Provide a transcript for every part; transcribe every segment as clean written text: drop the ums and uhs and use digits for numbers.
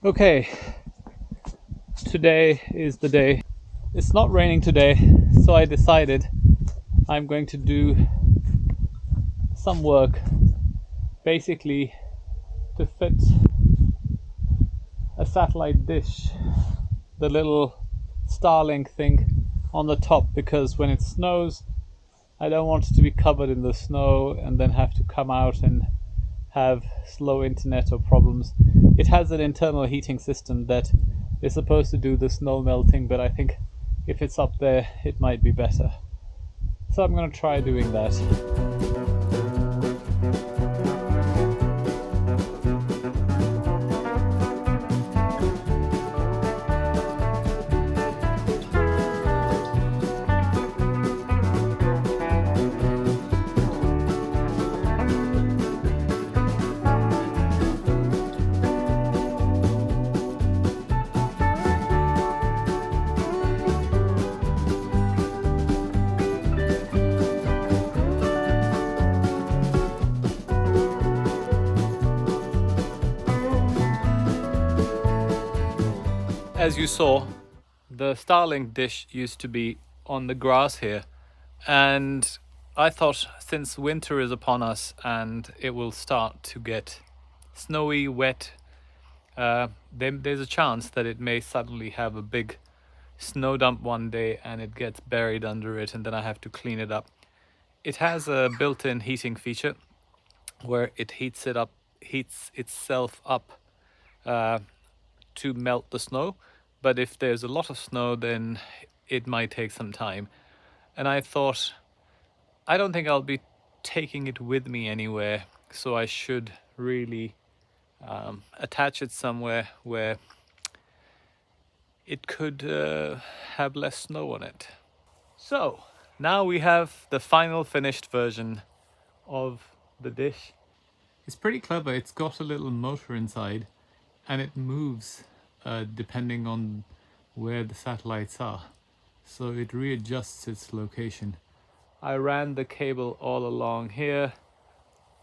Okay, today is the day. It's not raining today, so I decided I'm going to do some work basically to fit a satellite dish, the little Starlink thing on the top, because when it snows, I don't want it to be covered in the snow and then have to come out and have slow internet or problems. It has an internal heating system that is supposed to do the snow melting, but I think if it's up there, it might be better. So I'm going to try doing that. As you saw, the Starlink dish used to be on the grass here, and I thought since winter is upon us and it will start to get snowy, wet, there's a chance that it may suddenly have a big snow dump one day and it gets buried under it, and then I have to clean it up. It has a built-in heating feature where it heats itself up uh, to melt the snow. But if there's a lot of snow, then it might take some time. And I thought, I don't think I'll be taking it with me anywhere, so I should really attach it somewhere where it could have less snow on it. So now we have the final finished version of the dish. It's pretty clever. It's got a little motor inside and it moves depending on where the satellites are. So it readjusts its location. I ran the cable all along here,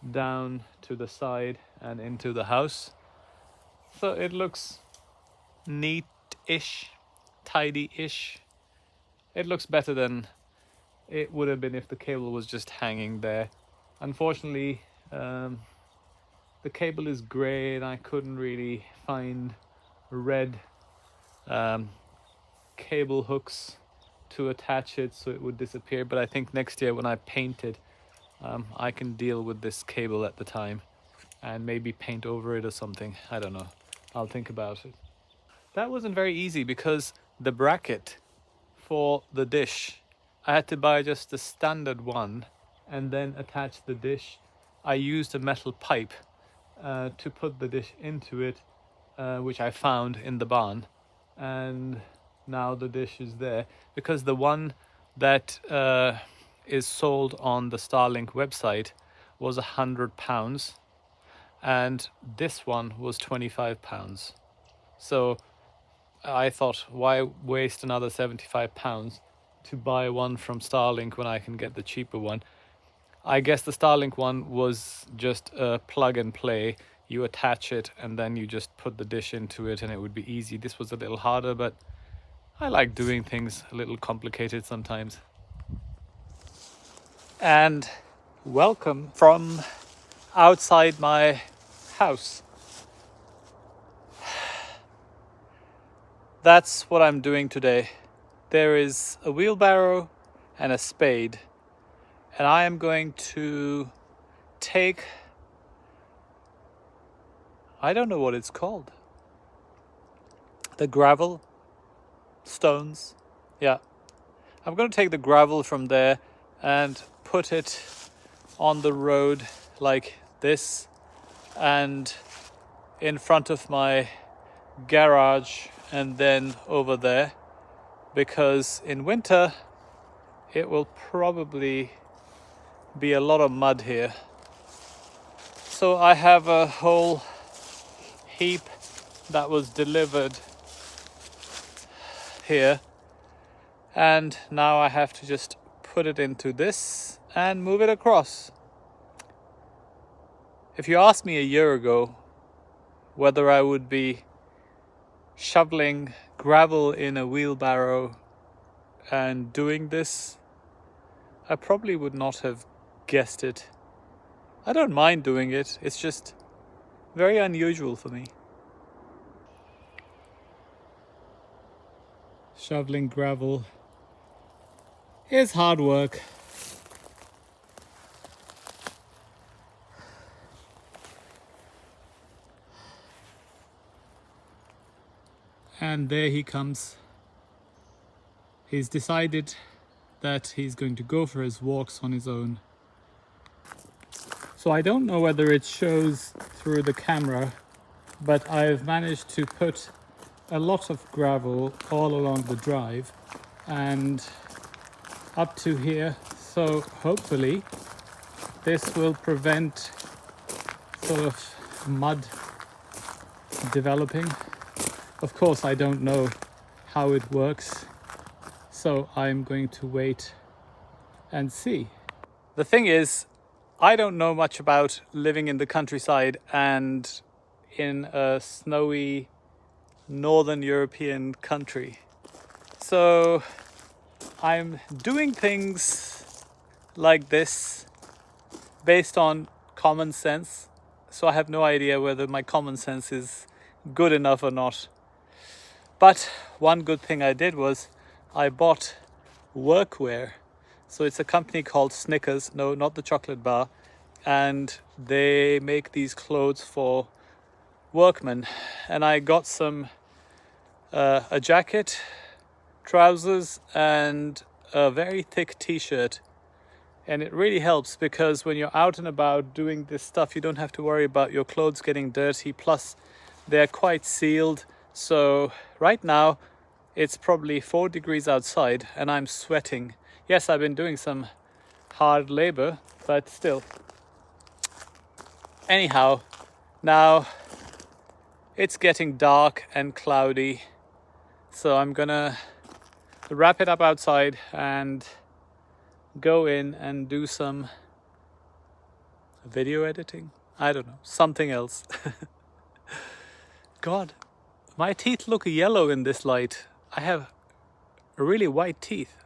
down to the side and into the house. So it looks neat-ish, tidy-ish. It looks better than it would have been if the cable was just hanging there. Unfortunately, the cable is grey and I couldn't really find red cable hooks to attach it so it would disappear. But I think next year when I paint it, I can deal with this cable at the time and maybe paint over it or something. I don't know. I'll think about it. That wasn't very easy because the bracket for the dish, I had to buy just the standard one and then attach the dish. I used a metal pipe to put the dish into it, which I found in the barn, and now the dish is there, because the one that is sold on the Starlink website was £100 and this one was £25. So I thought, why waste another £75 to buy one from Starlink when I can get the cheaper one? I guess the Starlink one was just a plug and play. You attach it and then you just put the dish into it and it would be easy. This was a little harder, but I like doing things a little complicated sometimes. And welcome from outside my house. That's what I'm doing today. There is a wheelbarrow and a spade, and I am going to take, I don't know what it's called, the gravel, stones, yeah. I'm going to take the gravel from there and put it on the road like this and in front of my garage and then over there, because in winter it will probably be a lot of mud here. So I have a whole heap that was delivered here, and now I have to just put it into this and move it across. If you asked me a year ago whether I would be shoveling gravel in a wheelbarrow and doing this, I probably would not have guessed it. I don't mind doing it, it's just very unusual for me. Shoveling gravel is hard work. And there he comes. He's decided that he's going to go for his walks on his own. So I don't know whether it shows through the camera, but I've managed to put a lot of gravel all along the drive and up to here. So hopefully this will prevent sort of mud developing. Of course, I don't know how it works, so I'm going to wait and see. The thing is, I don't know much about living in the countryside and in a snowy northern European country. So I'm doing things like this based on common sense. So I have no idea whether my common sense is good enough or not. But one good thing I did was I bought workwear. So it's a company called Snickers, no, not the chocolate bar, and they make these clothes for workmen. And I got some a jacket, trousers, and a very thick t-shirt. And it really helps because when you're out and about doing this stuff, you don't have to worry about your clothes getting dirty. Plus, they're quite sealed. So right now it's probably 4 degrees outside and I'm sweating. Yes, I've been doing some hard labor, but still. Anyhow, now it's getting dark and cloudy. So I'm gonna wrap it up outside and go in and do some video editing. I don't know, something else. God, my teeth look yellow in this light. I have really white teeth.